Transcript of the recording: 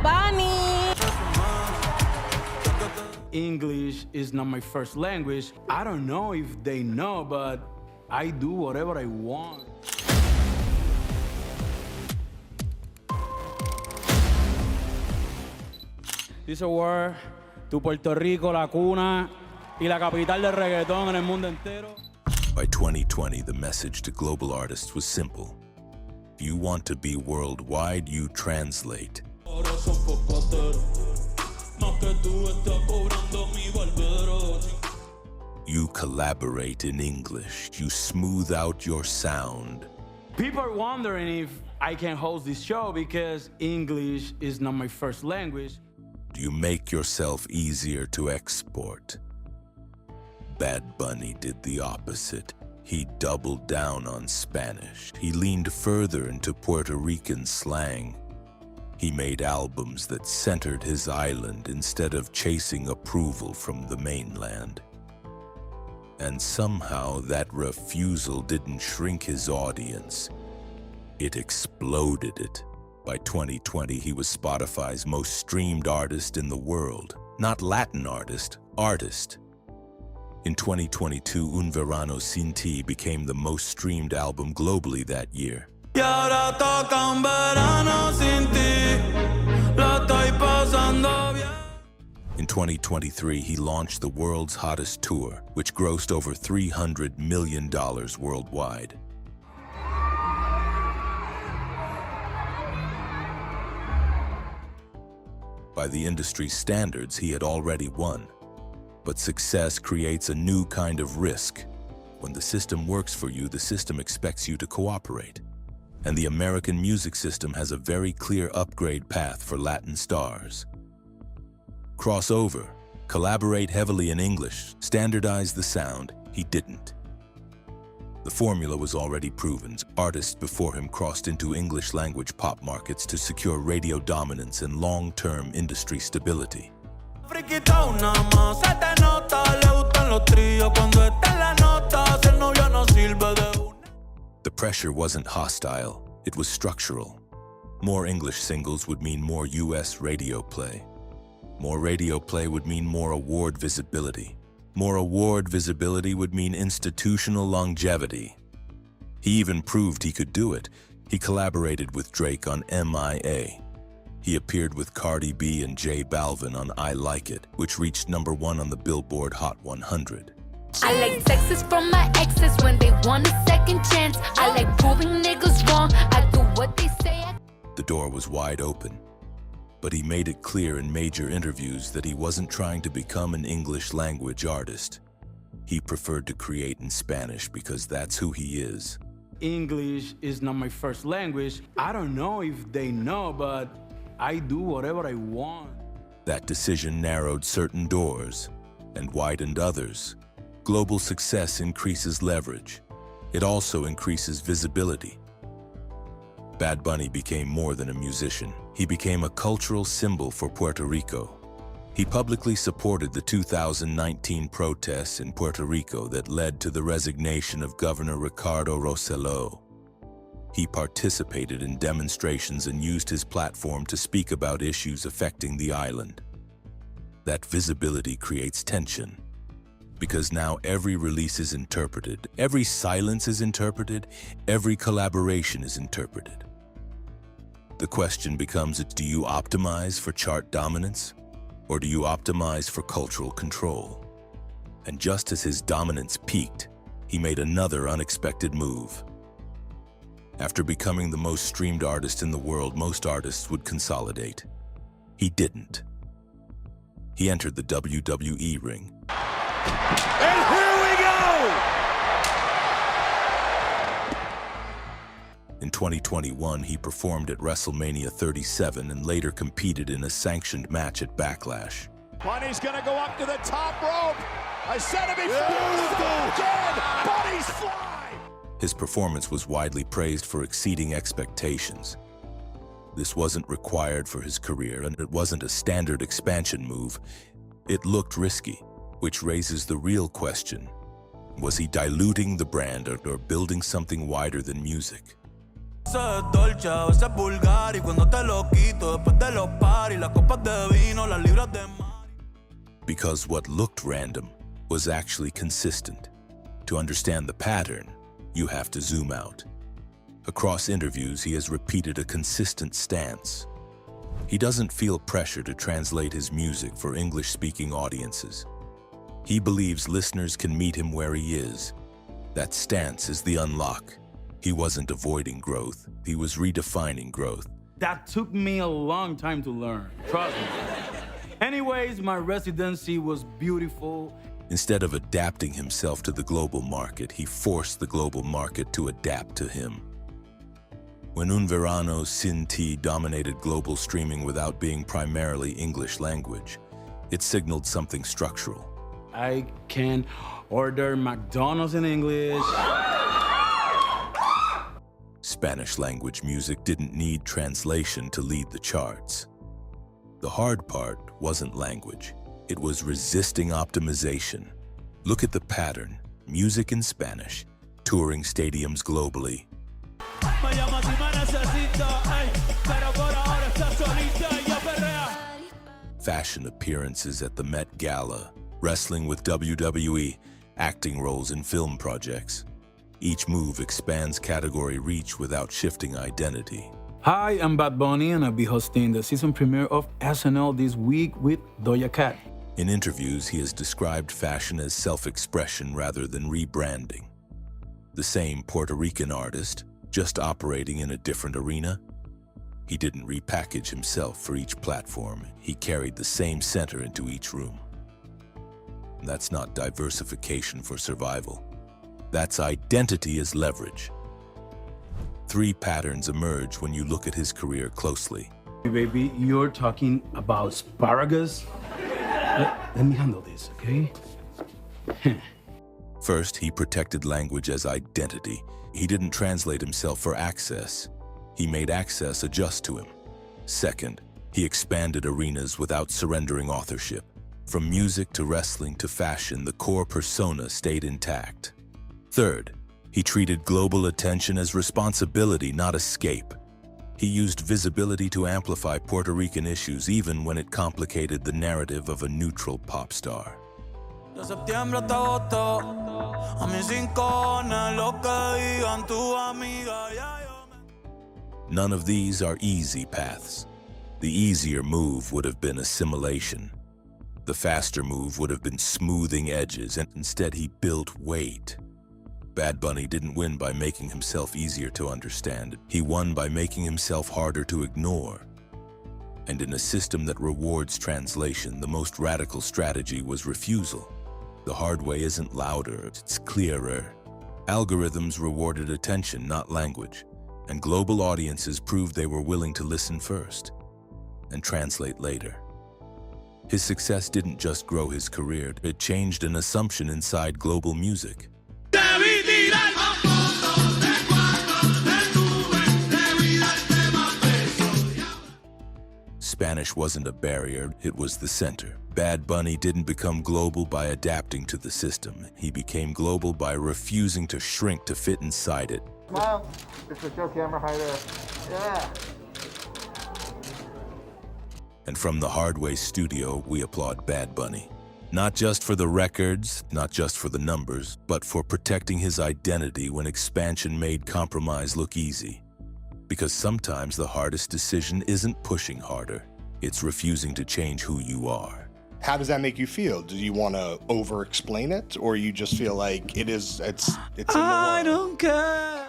Bunny. English is not my first language. I don't know if they know, but I do whatever I want. This word to Puerto Rico, la cuna y la capital del reggaeton en el mundo entero. By 2020, the message to global artists was simple. If you want to be worldwide, you translate. You collaborate in English. You smooth out your sound. People are wondering if I can host this show because English is not my first language. You make yourself easier to export. Bad Bunny did the opposite. He doubled down on Spanish. He leaned further into Puerto Rican slang. He made albums that centered his island instead of chasing approval from the mainland. And somehow that refusal didn't shrink his audience. It exploded it. By 2020, he was Spotify's most streamed artist in the world. Not Latin artist, artist. In 2022, Un Verano Sin Ti became the most streamed album globally that year. Y ahora toca un verano sin ti, la estoy pasando bien. In 2023, he launched the world's hottest tour, which grossed over $300 million worldwide. By the industry's standards, he had already won. But success creates a new kind of risk. When the system works for you, the system expects you to cooperate. And the American music system has a very clear upgrade path for Latin stars. Cross over, collaborate heavily in English, standardize the sound. He didn't. The formula was already proven. Artists before him crossed into English-language pop markets to secure radio dominance and long-term industry stability. The pressure wasn't hostile, it was structural. More English singles would mean more US radio play. More radio play would mean more award visibility. More award visibility would mean institutional longevity. He even proved he could do it. He collaborated with Drake on MIA. He appeared with Cardi B and J Balvin on I Like It, which reached #1 on the Billboard Hot 100. I like texts from my exes when they want a second chance. I like proving niggas wrong. I do what they say. The door was wide open. But he made it clear in major interviews that he wasn't trying to become an English-language artist. He preferred to create in Spanish because that's who he is. English is not my first language. I don't know if they know, but I do whatever I want. That decision narrowed certain doors and widened others. Global success increases leverage. It also increases visibility. Bad Bunny became more than a musician. He became a cultural symbol for Puerto Rico. He publicly supported the 2019 protests in Puerto Rico that led to the resignation of Governor Ricardo Rosselló. He participated in demonstrations and used his platform to speak about issues affecting the island. That visibility creates tension, because now every release is interpreted, every silence is interpreted, every collaboration is interpreted. The question becomes, do you optimize for chart dominance, or do you optimize for cultural control? And just as his dominance peaked, he made another unexpected move. After becoming the most streamed artist in the world, most artists would consolidate. He didn't. He entered the WWE ring. And here we go! In 2021, he performed at WrestleMania 37 and later competed in a sanctioned match at Backlash. Bunny's gonna go up to the top rope. I said it before. Again, Bunny's fly. His performance was widely praised for exceeding expectations. This wasn't required for his career, and it wasn't a standard expansion move. It looked risky, which raises the real question. Was he diluting the brand or building something wider than music? Dolce, a veces vulgar y cuando te lo quito después de los party las copas de vino, las libras de mar. Because what looked random was actually consistent. To understand the pattern, you have to zoom out. Across interviews, he has repeated a consistent stance. He doesn't feel pressure to translate his music for English-speaking audiences. He believes listeners can meet him where he is. That stance is the unlock. He wasn't avoiding growth, he was redefining growth. That took me a long time to learn, trust me. Anyways, my residency was beautiful. Instead of adapting himself to the global market, he forced the global market to adapt to him. When Un Verano Sin Ti dominated global streaming without being primarily English language, it signaled something structural. I can order McDonald's in English. Spanish language music didn't need translation to lead the charts. The hard part wasn't language. It was resisting optimization. Look at the pattern. Music in Spanish, touring stadiums globally. Fashion appearances at the Met Gala, wrestling with WWE, acting roles in film projects. Each move expands category reach without shifting identity. Hi, I'm Bad Bunny, and I'll be hosting the season premiere of SNL this week with Doja Cat. In interviews, he has described fashion as self-expression rather than rebranding. The same Puerto Rican artist, just operating in a different arena. He didn't repackage himself for each platform. He carried the same center into each room. That's not diversification for survival. That's identity as leverage. Three patterns emerge when you look at his career closely. Hey, baby, you're talking about asparagus? Let me handle this, okay? First, he protected language as identity. He didn't translate himself for access. He made access adjust to him. Second, he expanded arenas without surrendering authorship. From music to wrestling to fashion, the core persona stayed intact. Third, he treated global attention as responsibility, not escape. He used visibility to amplify Puerto Rican issues even when it complicated the narrative of a neutral pop star. De septiembre hasta agosto, a mis rincones, lo que digan tu amiga, ya yo me... None of these are easy paths. The easier move would have been assimilation. The faster move would have been smoothing edges, and instead he built weight. Bad Bunny didn't win by making himself easier to understand. He won by making himself harder to ignore. And in a system that rewards translation, the most radical strategy was refusal. The hard way isn't louder, it's clearer. Algorithms rewarded attention, not language, and global audiences proved they were willing to listen first and translate later. His success didn't just grow his career, it changed an assumption inside global music. Spanish wasn't a barrier, it was the center. Bad Bunny didn't become global by adapting to the system. He became global by refusing to shrink to fit inside it. Smile. It's a show camera. Hi there. Yeah. And from the Hardway studio, we applaud Bad Bunny. Not just for the records, not just for the numbers, but for protecting his identity when expansion made compromise look easy. Because sometimes the hardest decision isn't pushing harder, it's refusing to change who you are. How does that make you feel? Do you want to over-explain it, or you just feel like it's in the world? I don't care.